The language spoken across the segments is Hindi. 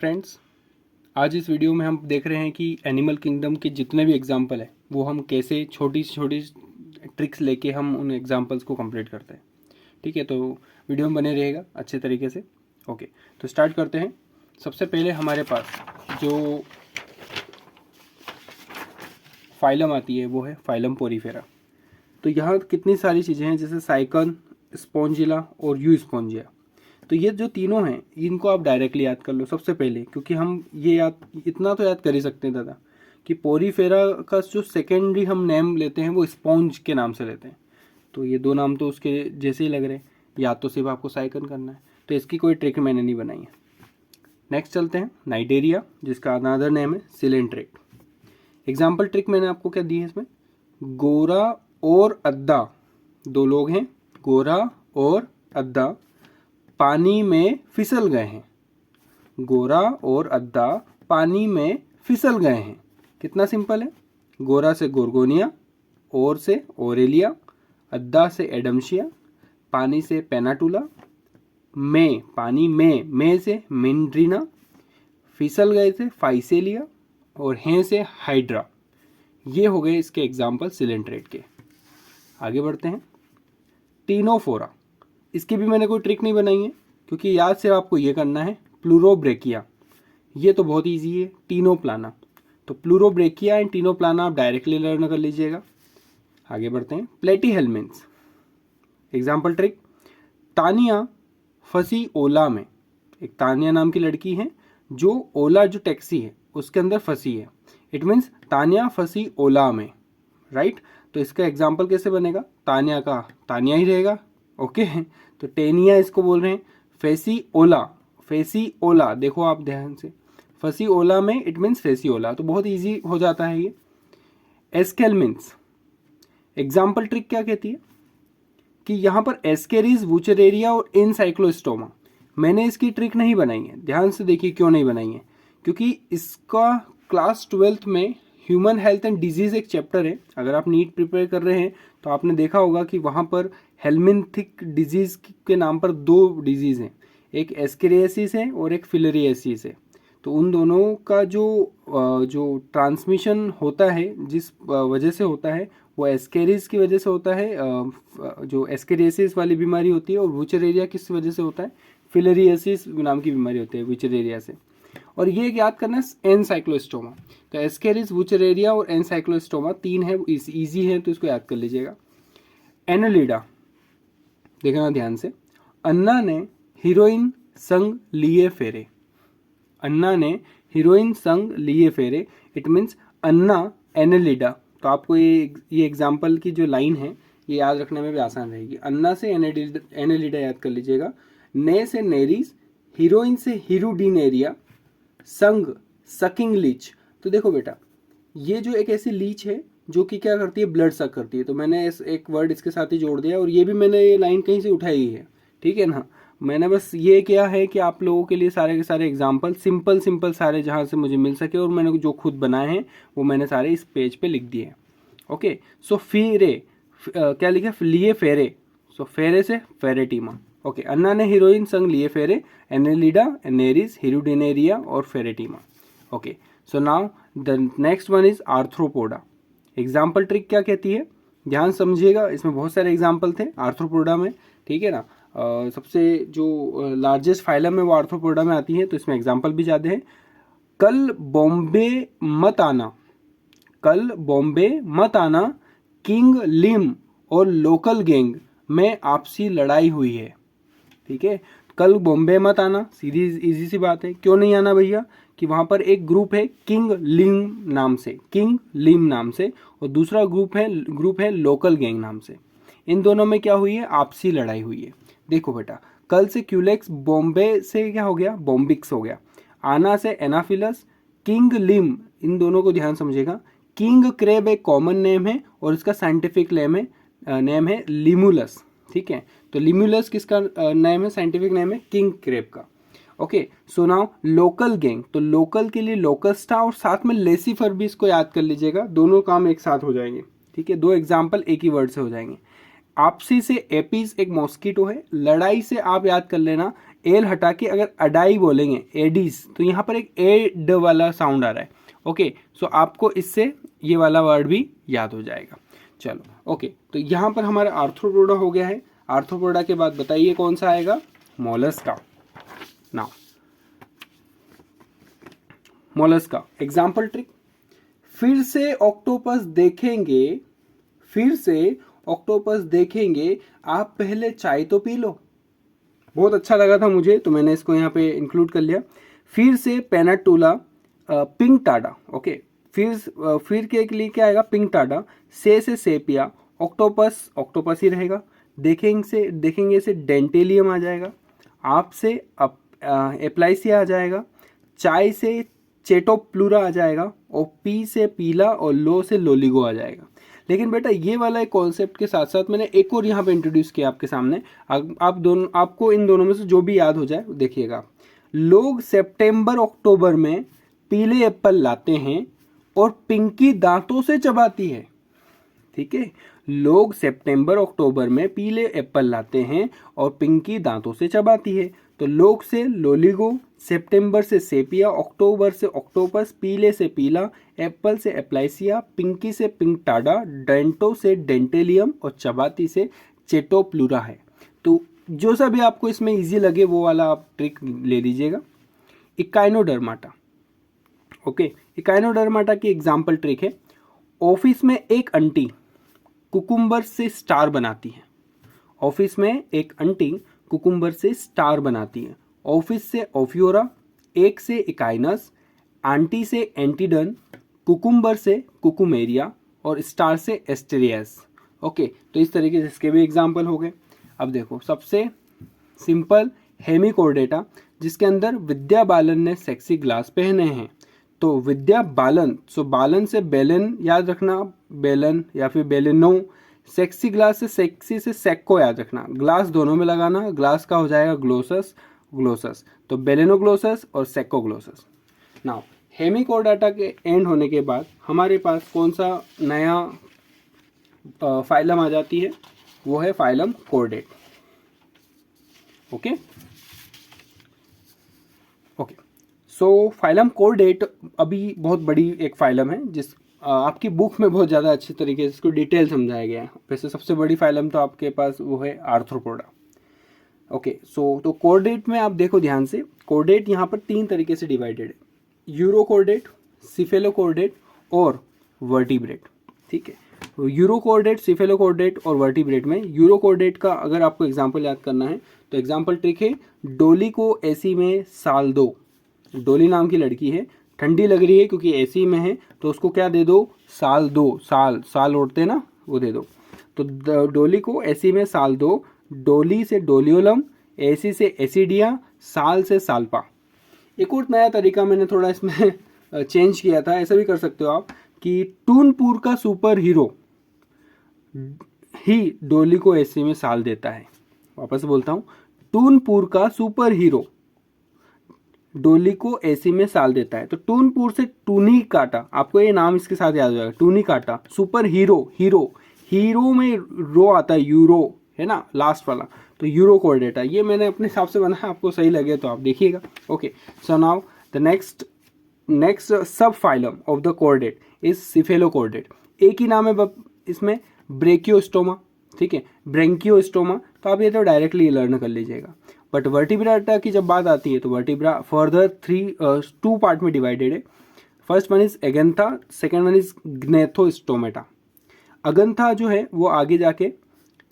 फ्रेंड्स, आज इस वीडियो में हम देख रहे हैं कि एनिमल किंगडम के जितने भी एग्जाम्पल है वो हम कैसे छोटी से छोटी ट्रिक्स लेके हम उन एग्जाम्पल्स को कंप्लीट करते हैं। ठीक है, तो वीडियो में बने रहेगा अच्छे तरीके से। ओके, तो स्टार्ट करते हैं। सबसे पहले हमारे पास जो फाइलम आती है वो है फाइलम पोरीफेरा। तो यहाँ कितनी सारी चीज़ें हैं, जैसे साइकन, स्पॉन्जिला और यू स्पॉन्जिया। तो ये जो तीनों हैं इनको आप डायरेक्टली याद कर लो सबसे पहले, क्योंकि हम ये इतना तो याद कर ही सकते हैं दादा कि पोरीफेरा का जो सेकेंडरी हम नेम लेते हैं वो स्पॉन्ज के नाम से लेते हैं। तो ये दो नाम तो उसके जैसे ही लग रहे हैं, या तो सिर्फ आपको साइकन करना है, तो इसकी कोई ट्रिक मैंने नहीं बनाई है। नेक्स्ट चलते हैं नाइडेरिया, जिसका अनदर नेम है सिलेंट्रेट। एग्जाम्पल ट्रिक मैंने आपको क्या दी है इसमें, गोरा और अद्दा, दो लोग हैं, गोरा और अद्दा पानी में फिसल गए हैं। गोरा और अद्दा पानी में फिसल गए हैं। कितना सिंपल है। गोरा से गोर्गोनिया, और से ओरेलिया, अद्दा से एडमशिया, पानी से पेनाटुला, में पानी में से मिंड्रीना, फिसल गए से फाइसेलिया, और हैं से हाइड्रा। ये हो गए इसके एग्जाम्पल सिलेंट्रेट के। आगे बढ़ते हैं। टीनोफोरा, इसकी भी मैंने कोई ट्रिक नहीं बनाई है, क्योंकि याद से आपको ये करना है। प्लूरोब्रेकिया, ये तो बहुत इजी है। टीनोप्लाना, तो प्लूरोब्रेकिया एंड टीनोप्लाना आप डायरेक्टली लर्न कर लीजिएगा। आगे बढ़ते हैं। प्लेटीहेल्मिन्थ्स, एग्जाम्पल ट्रिक, तानिया फंसी ओला में। एक तानिया नाम की लड़की है जो ओला जो टैक्सी है उसके अंदर फंसी है। इट मीन्स तानिया फंसी ओला में, राइट। तो इसका एग्जाम्पल कैसे बनेगा, तानिया का तानिया ही रहेगा। ओके, तो टेनिया इसको बोल रहे हैं। फेसी ओला, फेसी ओला, देखो आप ध्यान से, फंसी ओला में इट मीन्स फेसी ओला, तो बहुत इजी हो जाता है ये। एस्केलमिन्स, एग्जाम्पल ट्रिक क्या कहती है कि यहाँ पर एस्केरिस, वुचरेरिया और इनसाइक्लोस्टोमा, मैंने इसकी ट्रिक नहीं बनाई है। ध्यान से देखिए क्यों नहीं बनाई है, क्योंकि इसका क्लास 12th में ह्यूमन हेल्थ एंड डिजीज़ एक चैप्टर है। अगर आप नीट प्रिपेयर कर रहे हैं तो आपने देखा होगा कि वहाँ पर हेलमिंथिक डिजीज़ के नाम पर दो डिजीज़ हैं, एक एस्केरियासिस है और एक फिलरियासिस है। तो उन दोनों का जो ट्रांसमिशन होता है, जिस वजह से होता है, वो एस्केरिस की वजह से होता है, जो एस्केरियासिस वाली बीमारी होती है। और वुचरेरिया किस वजह से होता है, फिलरियासिस नाम की बीमारी होती है वुचरेरिया से। और ये याद करना है एनसाइक्लोस्टोमा। तो एस्केरिस, वुचरेरिया और एनसाइक्लोस्टोमा तीन है, इजी है, तो इसको याद कर लीजिएगा। एनालिडा, देखना ध्यान से, अन्ना ने हीरोइन संग लिए फेरे। अन्ना ने हीरोइन संग लिए फेरे, इट मीन्स अन्ना एनालिडा। तो आपको ये एग्जाम्पल की जो लाइन है ये याद रखने में भी आसान रहेगी। अन्ना से एनालिडा याद कर लीजिएगा। ने से नेरीस, हीरोइन से हीरोडिनेरिया, संग सकिंग लीच। तो देखो बेटा, ये जो एक ऐसी लीच है जो कि क्या करती है, ब्लड सक करती है। तो मैंने एक वर्ड इसके साथ ही जोड़ दिया, और ये भी मैंने ये लाइन कहीं से उठाई है, ठीक है ना। मैंने बस ये किया है कि आप लोगों के लिए सारे के सारे एग्जाम्पल सिंपल सारे जहाँ से मुझे मिल सके, और मैंने जो खुद बनाए हैं वो मैंने सारे इस पेज पे लिख दिए हैं। ओके, सो फेरे, क्या लिखा, लिए फेरे, सो फेरे से फेरेटीमा। ओके, अन्ना ने हीरोइन संग लिए फेरे, एनेलिडा, एनेरिस, हीरोडिनेरिया और Pheretima. Okay, so now the next one is Arthropoda. Example trick क्या कहती है, ध्यान समझिएगा, इसमें बहुत सारे एग्जाम्पल थे आर्थ्रोपोडा में, ठीक है ना। सबसे जो लार्जेस्ट फाइलम है वो आर्थ्रोपोडा में आती है, तो इसमें एग्जाम्पल भी ज़्यादा है। कल बॉम्बे मत आना, कल बॉम्बे मत आना, किंग लिम और लोकल गैंग में आपसी लड़ाई हुई है। ठीक है, कल बॉम्बे मत आना, सीधी इजी सी बात है, क्यों नहीं आना भैया, कि वहाँ पर एक ग्रुप है किंग लिम नाम से, किंग लिम नाम से, और दूसरा ग्रुप है लोकल गैंग नाम से। इन दोनों में क्या हुई है, आपसी लड़ाई हुई है। देखो बेटा, कल से क्यूलेक्स, बॉम्बे से क्या हो गया, बॉम्बिक्स हो गया, आना से एनाफिलस, किंग लिम, इन दोनों को ध्यान समझेगा। किंग क्रेब एक कॉमन नेम है और इसका साइंटिफिक नेम है लिमुलस। ठीक है, तो लिमुलस किसका नेम है, साइंटिफिक नेम है किंग क्रेब का। Okay, so now local gang, तो लोकल के लिए लोकस्टा और साथ में लेसिफर भी इसको याद कर लीजिएगा, दोनों काम एक साथ हो जाएंगे। ठीक है, दो एग्जाम्पल एक ही वर्ड से हो जाएंगे। आपसी से एपीज एक मॉस्किटो है, लड़ाई से आप याद कर लेना एल हटा के अगर अडाई बोलेंगे, एडीज, तो यहाँ पर एक एड वाला साउंड आ रहा है। ओके, सो आपको इससे ये वाला वर्ड भी याद हो जाएगा। चलो ओके, तो यहाँ पर हमारा आर्थ्रोपोडा हो गया है। आर्थ्रोपोडा के बाद बताइए कौन सा आएगा, Mollusca. Now Mollusca example trick, फिर से ऑक्टोपस देखेंगे, फिर से ऑक्टोपस देखेंगे, आप पहले चाय तो पी लो। बहुत अच्छा लगा था मुझे, तो मैंने इसको यहाँ पे इंक्लूड कर लिया। फिर से पेनाटूला पिंकटाडा। ओके, फिर के लिए क्या आएगा, पिंकटाडा। से सेपिया, ऑक्टोपस, ऑक्टोपस ही रहेगा। देखेंगे से डेंटेलियम आ जाएगा। आप से एप्लाइसिया आ जाएगा। चाय से चेटोप्लूरा आ जाएगा, और पी से पीला, और लो से लोलिगो आ जाएगा। लेकिन बेटा ये वाला एक कॉन्सेप्ट के साथ साथ मैंने एक और यहाँ पे इंट्रोड्यूस किया आपके सामने। आपको इन दोनों में से जो भी याद हो जाए देखिएगा। लोग सितंबर अक्टूबर में पीले एप्पल लाते हैं और पिंकी दांतों से चबाती है। ठीक है, लोग सितंबर अक्टूबर में पीले एप्पल लाते हैं और पिंकी दांतों से चबाती है। तो लोग से लोलिगो, सितंबर से सेपिया, अक्टूबर से ऑक्टोपस, पीले से पीला, एप्पल से एप्लाइसिया, पिंकी से पिंकटाडा, डेंटो से डेंटेलियम, और चबाती से चेटोप्लूरा है। तो जो सा भी आपको इसमें इजी लगे वो वाला आप ट्रिक ले लीजिएगा। इकाइनोडर्माटा। ओके, इकाइनोडर्माटा की एग्जाम्पल ट्रिक है। ऑफिस में एक आंटी कुकुम्बर से स्टार बनाती है। ऑफिस में एक आंटी कुकुम्बर से स्टार बनाती है। ऑफिस से ओफियोरा, एक से इकाइनस, आंटी से एंटीडन, कुकुम्बर से कुकुमेरिया, और स्टार से एस्टेरियस। ओके, तो इस तरीके से इसके भी एग्जाम्पल हो गए। अब देखो सबसे सिंपल हेमिकोर्डेटा, जिसके अंदर विद्या बालन ने सेक्सी ग्लास पहने हैं। तो विद्या बालन, सो बालन से बेलन याद रखना, बेलन या फिर बेलेनो। सेक्सी ग्लास से सेक्सी से सेक्को याद रखना, ग्लास दोनों में लगाना, ग्लास का हो जाएगा ग्लोसस, ग्लोसस। तो बेलेनोग्लोसस और सेक्कोग्लोसस। नाउ हेमिकोर्डाटा के एंड होने के बाद हमारे पास कौन सा नया फाइलम आ जाती है, वो है फाइलम कोर्डेट। ओके ओके, सो फाइलम कोर्डेट अभी बहुत बड़ी एक फाइलम है, जिस आपकी बुक में बहुत ज़्यादा अच्छी तरीके से इसको डिटेल समझाया गया है। वैसे सबसे बड़ी फाइलम तो आपके पास वो है आर्थ्रोपोडा। ओके, सो तो कोर्डेट में आप देखो ध्यान से, कोर्डेट यहाँ पर 3 तरीके से डिवाइडेड है, यूरोकोर्डेट, सिफेलोकोर्डेट और वर्टिब्रेट। ठीक है, तो यूरोकोर्डेट, सिफेलोकोर्डेट और वर्टिब्रेट में यूरोकोर्डेट का अगर आपको एग्जाम्पल याद करना है तो एग्जाम्पल ट्रिक है, डोली को एसी में साल दो। डोली नाम की लड़की है, ठंडी लग रही है क्योंकि एसी में है, तो उसको क्या दे दो, साल दो। साल ओढ़ते ना, वो दे दो। तो डोली को एसी में साल दो। डोली से डोलियोलम, एसी से एसिडिया, साल से साल्पा। एक और नया तरीका मैंने थोड़ा इसमें चेंज किया था, ऐसा भी कर सकते हो आप कि टूनपुर का सुपर हीरो ही डोली को एसी में साल देता है। वापस बोलता हूँ, टूनपुर का सुपर हीरो डोली को एसी में साल देता है। तो टूनपुर से टूनी काटा, आपको ये नाम इसके साथ याद हो जाएगा, टूनी काटा। सुपर हीरो, हीरो में रो आता है, यूरो है ना लास्ट वाला, तो यूरो कोर्डेटा। ये मैंने अपने हिसाब से बनाया, आपको सही लगे तो आप देखिएगा। Okay, so now the next sub phylum of the chordate is cephalochordate. एक ही नाम है इसमें, ब्रेकियोस्टोमा। ठीक है, ब्रेंकियोस्टोमा, तो आप ये तो डायरेक्टली लर्न कर लीजिएगा। बट वर्टिब्राटा की जब बात आती है तो वर्टिब्रा फर्दर 2 पार्ट में डिवाइडेड है। First one is Agnatha, second one is Gnathostomata. Agnatha जो है वो आगे जाके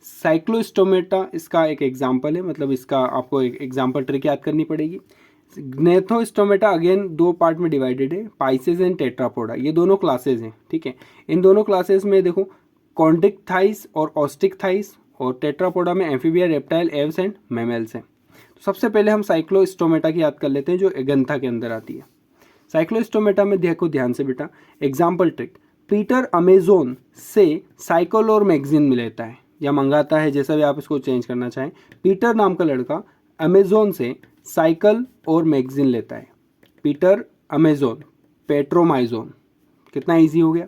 साइक्लोस्टोमेटा इसका एक एग्जाम्पल है, मतलब इसका आपको एक एग्जाम्पल ट्रिक याद करनी पड़ेगी। ग्नेथोस्टोमेटा अगेन 2 पार्ट में डिवाइडेड है, पाइसेस एंड टेट्रापोडा, ये दोनों क्लासेज हैं। ठीक है, इन दोनों क्लासेस में देखो कॉन्डिक थाइस और ऑस्टिक थाइस, और टेट्रापोडा में amphibia, reptile, Aves and mammals हैं। तो सबसे पहले हम साइक्लोस्टोमेटा की याद कर लेते हैं, जो एगंथा के अंदर आती है। साइक्लोस्टोमेटा में देखो ध्यान से बेटा, एग्जाम्पल ट्रिक, पीटर अमेजोन से साइकिल और मैगजीन लेता है या मंगाता है, जैसा भी आप इसको चेंज करना चाहें। पीटर नाम का लड़का अमेजोन से साइकिल और मैगजीन लेता है। पीटर अमेजोन, पेट्रोमाइजोन, कितना इजी हो गया।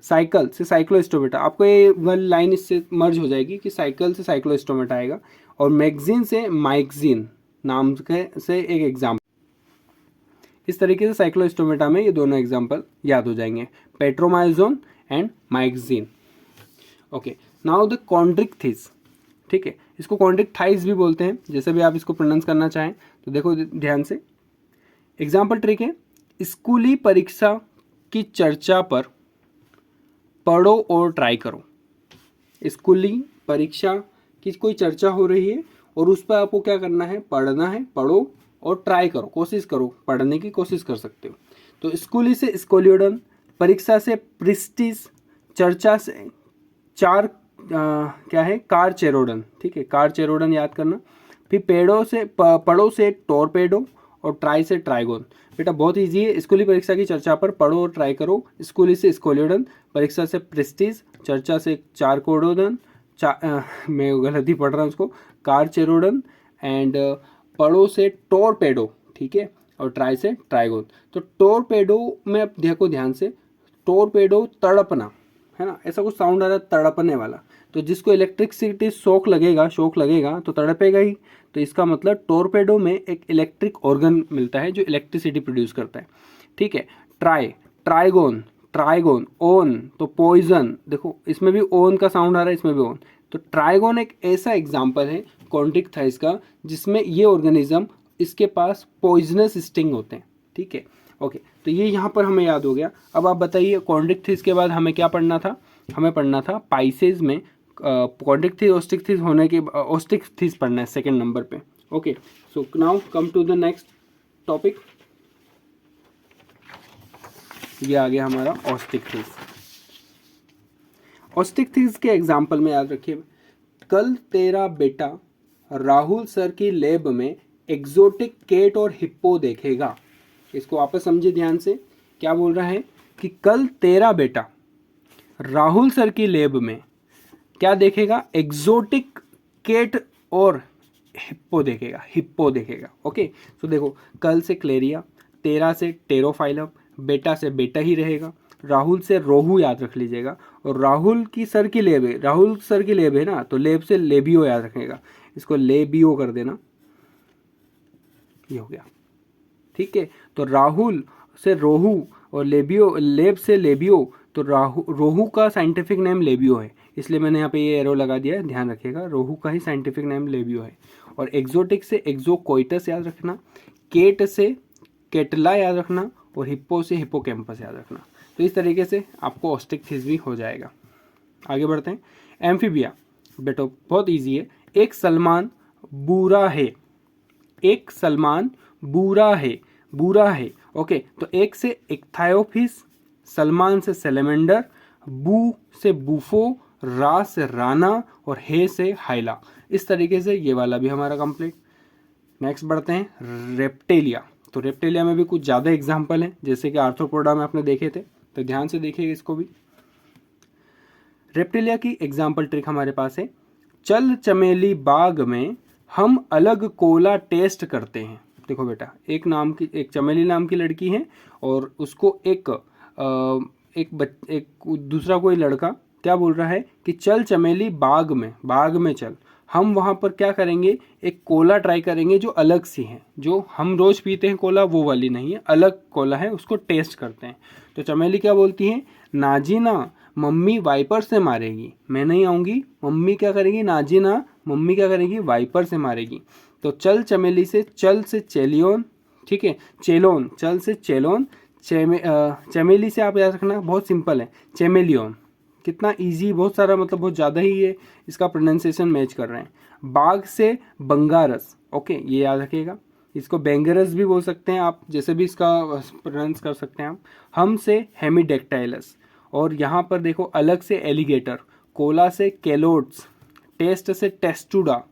साइकिल से साइक्लोस्टोमेटा, आपको ये वाली लाइन इससे मर्ज हो जाएगी कि साइकिल से साइक्लोस्टोमेटा आएगा, और मैगजीन से माइगजीन, नाम से एक एग्जाम्पल। इस तरीके से साइक्लोस्टोमेटा में ये दोनों एग्जाम्पल याद हो जाएंगे, Petromyzon and Myxine. Okay, now the Chondrichthyes, ठीक है, इसको कॉन्ड्रिक्टाइज भी बोलते हैं, जैसे भी आप इसको प्रोनाउंस करना चाहें। तो देखो ध्यान से, एग्जाम्पल ट्रिक है, स्कूली परीक्षा की चर्चा पर पढ़ो और ट्राई करो। स्कूली परीक्षा की कोई चर्चा हो रही है और उस पर आपको क्या करना है, पढ़ना है, पढ़ो और ट्राई करो, कोशिश करो, पढ़ने की कोशिश कर सकते हो। तो स्कूली से स्कोलियोडन, परीक्षा से प्रिस्टिस, चर्चा से क्या है, कारचेरोडन, ठीक है, कारचेरोडन याद करना। फिर पढ़ो से टोरपेडो और ट्राई से ट्राइगोन। बेटा बहुत इजी है, स्कूली परीक्षा की चर्चा पर पढ़ो और ट्राई करो। स्कूली से स्कोलियोडन, परीक्षा से प्रेस्टीज, चर्चा से चारकोडोडन, मैं गलती पढ़ रहा हूँ उसको, कारचेरोडन, एंड पढ़ो से टोरपेडो, ठीक है, और ट्राई से ट्राइगोन। तो टोरपेडो में अब देखो ध्यान से, टोरपेडो तड़पना है ना, ऐसा कुछ साउंड आ रहा है तड़पने वाला, तो जिसको इलेक्ट्रिसिटी शॉक लगेगा तो तड़पेगा ही। तो इसका मतलब टोरपेडो में एक इलेक्ट्रिक ऑर्गन मिलता है जो इलेक्ट्रिसिटी प्रोड्यूस करता है, ठीक है। ट्राइगोन, ओन तो पॉइजन, देखो इसमें भी ओन का साउंड आ रहा है, इसमें भी ओन। तो ट्राइगोन एक ऐसा एग्जाम्पल है कॉन्ड्रिक्टाइज का जिसमें ये ऑर्गेनिज्म, इसके पास पॉइजनस स्टिंग होते हैं, ठीक है। ओके, तो ये यहाँ पर हमें याद हो गया। अब आप बताइए कॉन्ड्रिक्थिस के बाद हमें क्या पढ़ना था, हमें पढ़ना था पाइसेज में कॉन्ड्रिक्थिस ओस्टिक्थिस होने के, ओस्टिक्थिस पढ़ना है सेकंड नंबर पे। Okay, so now come to the next topic, ये आ गया हमारा ओस्टिक्थिस। ओस्टिक्थिस के एग्जाम्पल में याद रखिए, कल तेरा बेटा राहुल सर की लैब में एग्जोटिक केट और हिप्पो देखेगा। इसको वापस समझिए ध्यान से, क्या बोल रहा है कि कल तेरा बेटा राहुल सर की लैब में क्या देखेगा, एग्जोटिक केट और हिप्पो देखेगा। ओके, तो देखो कल से क्लेरिया, तेरा से टेरोफाइलम, बेटा से बेटा ही रहेगा, राहुल से रोहू याद रख लीजिएगा, और राहुल सर की लेब है ना, तो लेब से लेबियो याद रखेगा, इसको लेबियो कर देना, ये हो गया, ठीक है। तो राहुल से रोहू और लेब से लेबियो, तो रोहू का साइंटिफिक नेम लेबियो है, इसलिए मैंने यहाँ पे ये एरो लगा दिया है, ध्यान रखिएगा, रोहू का ही साइंटिफिक नेम लेबियो है। और एक्सोटिक से एक्सोकोइटस याद रखना, केट से केटला याद रखना, और हिप्पो से हिप्पोकैम्पस याद रखना। तो इस तरीके से आपको ओस्टिक्थिस भी हो जाएगा। आगे बढ़ते हैं, एम्फीबिया, बेटो बहुत ईजी है, एक सलमान बुरा है, ओके। तो एक से इक्थायोफिस, सलमान से सेलेमेंडर, बू से बूफो, रा से राना, और हे से हाइला। इस तरीके से ये वाला भी हमारा कंप्लीट। नेक्स्ट बढ़ते हैं रेप्टेलिया। तो रेप्टेलिया में भी कुछ ज़्यादा एग्जाम्पल हैं, जैसे कि आर्थ्रोपोडा में आपने देखे थे, तो ध्यान से देखिए इसको भी। रेप्टेलिया की एग्जाम्पल ट्रिक हमारे पास है, चल चमेली बाग में हम अलग कोला टेस्ट करते हैं। देखो बेटा, एक चमेली नाम की लड़की है और उसको एक दूसरा कोई लड़का क्या बोल रहा है कि चल चमेली बाग में चल, हम वहाँ पर क्या करेंगे, एक कोला ट्राई करेंगे जो अलग सी है, जो हम रोज पीते हैं कोला वो वाली नहीं है, अलग कोला है, उसको टेस्ट करते हैं। तो चमेली क्या बोलती है, नाजीना मम्मी वाइपर से मारेगी, मैं नहीं आऊँगी, मम्मी क्या करेगी, नाजीना मम्मी क्या करेगी, वाइपर से मारेगी। तो चल चमेली से चल से चेलियन, ठीक है, चेलोन, चल से चेलोन, चमेली से आप याद रखना, बहुत सिंपल है, चेमेलियन, कितना इजी, बहुत सारा मतलब बहुत ज़्यादा ही ये इसका प्रोनाउंसिएशन मैच कर रहे हैं। बाग से बंगारस, ओके, ये याद रखिएगा, इसको बेंगरस भी बोल सकते हैं आप, जैसे भी इसका प्रोनाउंस कर सकते हैं आप। हम से हेमिडेक्टाइलस, और यहाँ पर देखो अलग से एलिगेटर, कोला से केलोट्स, टेस्ट से टेस्टुडा,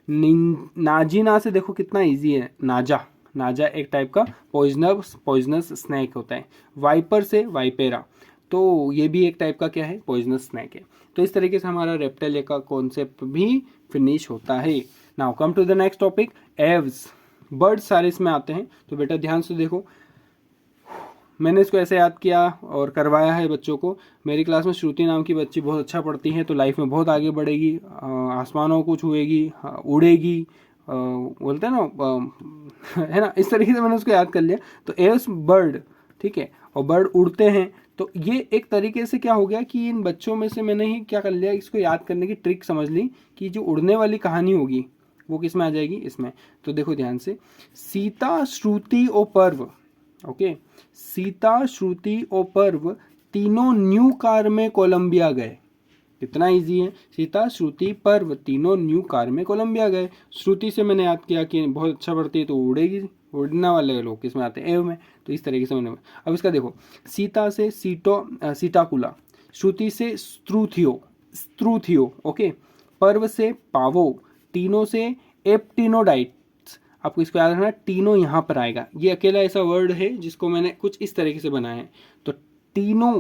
नाजीना से देखो कितना इजी है, नाजा एक टाइप का पॉइजनस स्नैक होता है, वाइपर से वाइपेरा, तो ये भी एक टाइप का क्या है, पॉइजनस स्नैक है। तो इस तरीके से हमारा रेप्टेलिया का कॉन्सेप्ट भी फिनिश होता है। Now come to the next topic, Aves, bird सारे इसमें आते हैं। तो बेटा ध्यान से देखो, मैंने इसको ऐसे याद किया और करवाया है बच्चों को। मेरी क्लास में श्रुति नाम की बच्ची बहुत अच्छा पढ़ती है, तो लाइफ में बहुत आगे बढ़ेगी, आसमानों को छुएगी, उड़ेगी, बोलते हैं ना है ना, इस तरीके से मैंने उसको याद कर लिया। तो एव्स बर्ड, ठीक है, और बर्ड उड़ते हैं। तो ये एक तरीके से क्या हो गया कि इन बच्चों में से मैंने ही क्या कर लिया, इसको याद करने की ट्रिक समझ ली कि जो उड़ने वाली कहानी होगी वो किस में आ जाएगी, इसमें। तो देखो ध्यान से, सीता श्रुति और पर्व, ओके, सीता श्रुति और पर्व तीनों न्यू कार में कोलंबिया गए। कितना इजी है, सीता श्रुति पर्व तीनों न्यू कार में कोलंबिया गए। श्रुति से मैंने याद किया कि बहुत अच्छा पढ़ती है तो उड़ेगी, उड़ने वाले लोग किसमें आते हैं, एव में। तो इस तरीके से मैंने, अब इसका देखो, सीता से सीताकुला, श्रुति से स्त्रूथियो, ओके, पर्व से पावो, तीनों से एप्टिनोडाइट्स। आपको इसको याद रखना, टीनो यहाँ पर आएगा, ये अकेला ऐसा वर्ड है जिसको मैंने कुछ इस तरीके से बनाया है। तो टीनो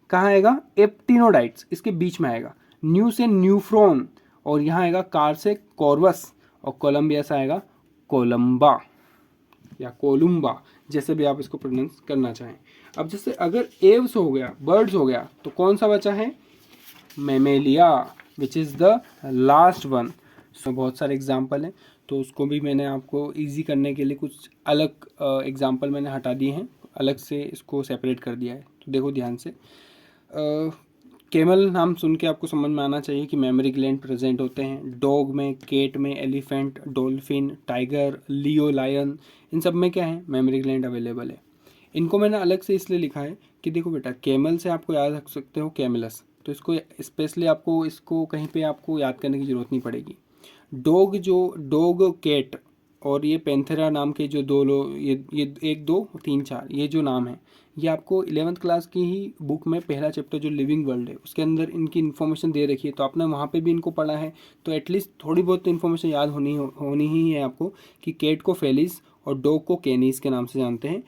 कहाँ आएगा, एप्टिनोडाइट्स, इसके बीच में आएगा। न्यू से न्यूफ्रॉन, और यहाँ आएगा कार से कॉर्वस, और कोलंबिया से आएगा कोलंबा या कोलुम्बा, जैसे भी आप इसको प्रोनाउंस करना चाहें। अब जैसे अगर एव्स हो गया, बर्ड्स हो गया, तो कौन सा बचा है, mammalia, which is the last one. So बहुत सारे एग्जाम्पल हैं, तो उसको भी मैंने आपको इजी करने के लिए कुछ अलग एग्जाम्पल मैंने हटा दिए हैं, अलग से इसको सेपरेट कर दिया है। तो देखो ध्यान से, कैमल नाम सुन के आपको समझ में आना चाहिए कि मेमोरी ग्लैंड प्रेजेंट होते हैं। डॉग में, केट में, एलिफेंट, डॉल्फिन, टाइगर, लियो, लायन, इन सब में क्या है, मेमोरी ग्लैंड अवेलेबल है। इनको मैंने अलग से इसलिए लिखा है कि देखो बेटा, कैमल से आपको याद रख सकते हो कैमलस, तो इसको स्पेशली आपको इसको कहीं पे आपको याद करने की ज़रूरत नहीं पड़ेगी। डॉग, कैट और ये पेंथेरा नाम के जो दो लोग, ये 1 2 3 4 ये जो नाम है, ये आपको 11th क्लास की ही बुक में पहला चैप्टर जो लिविंग वर्ल्ड है उसके अंदर इनकी इन्फॉर्मेशन दे रखी है। तो आपने वहाँ पे भी इनको पढ़ा है, तो एटलीस्ट थोड़ी बहुत तो इन्फॉर्मेशन याद होनी ही है आपको कि कैट को फेलिस और डॉग को कैनीस के नाम से जानते हैं।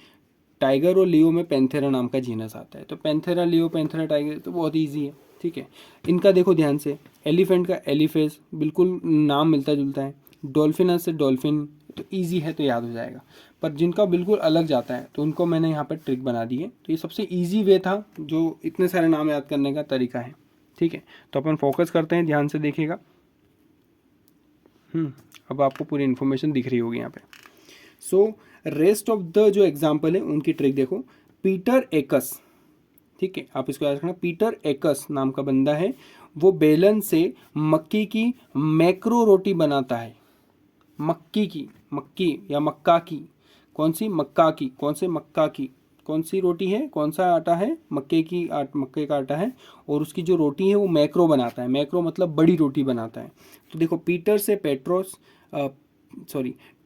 टाइगर और लियो में पेंथेरा नाम का जीनस आता है। तो पेंथेरा, लियो, पेंथेरा, टाइगर, तो बहुत ईजी है, ठीक है। इनका देखो ध्यान से, एलिफेंट का एलिफेस, बिल्कुल नाम मिलता जुलता है। डॉल्फिनस से डॉल्फिन, तो ईजी है तो याद हो जाएगा। पर जिनका बिल्कुल अलग जाता है तो उनको मैंने यहाँ पर ट्रिक बना दी है। तो ये सबसे ईजी वे था जो इतने सारे नाम याद करने का तरीका है, ठीक है। तो अपन फोकस करते हैं, ध्यान से देखिएगा। अब आपको पूरी इन्फॉर्मेशन दिख रही होगी यहाँ पे। सो रेस्ट ऑफ द जो एग्जाम्पल है उनकी ट्रिक देखो। पीटर एकस, ठीक है, आप इसको याद रखना, पीटर एकस नाम का बंदा है, वो बेलन से मक्की की मैक्रो रोटी बनाता है। मक्की या मक्का की, कौन सी, मक्का की, कौन से मक्का की, कौन सी रोटी है, कौन सा आटा है, मक्के का आटा है, और उसकी जो रोटी है वो मैक्रो बनाता है। मैक्रो मतलब बड़ी रोटी बनाता है। तो देखो, पीटर से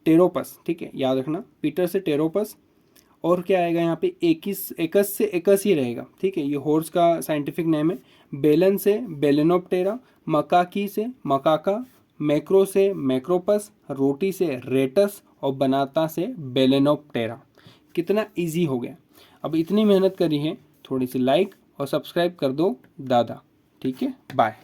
टेरोपस, ठीक है, याद रखना, पीटर से टेरोपस, और क्या आएगा यहाँ पे, एकस से एकस ही रहेगा, ठीक है, ये हॉर्स का साइंटिफिक नेम है। बेलन से बेलेनोप्टेरा, मकाकी से मकाका, मैक्रो से मैक्रोपस, रोटी से रेटस, और बनाता से बेलेनोप्टेरा। कितना इजी हो गया। अब इतनी मेहनत करी है, थोड़ी सी लाइक और सब्सक्राइब कर दो दादा, ठीक है, बाय।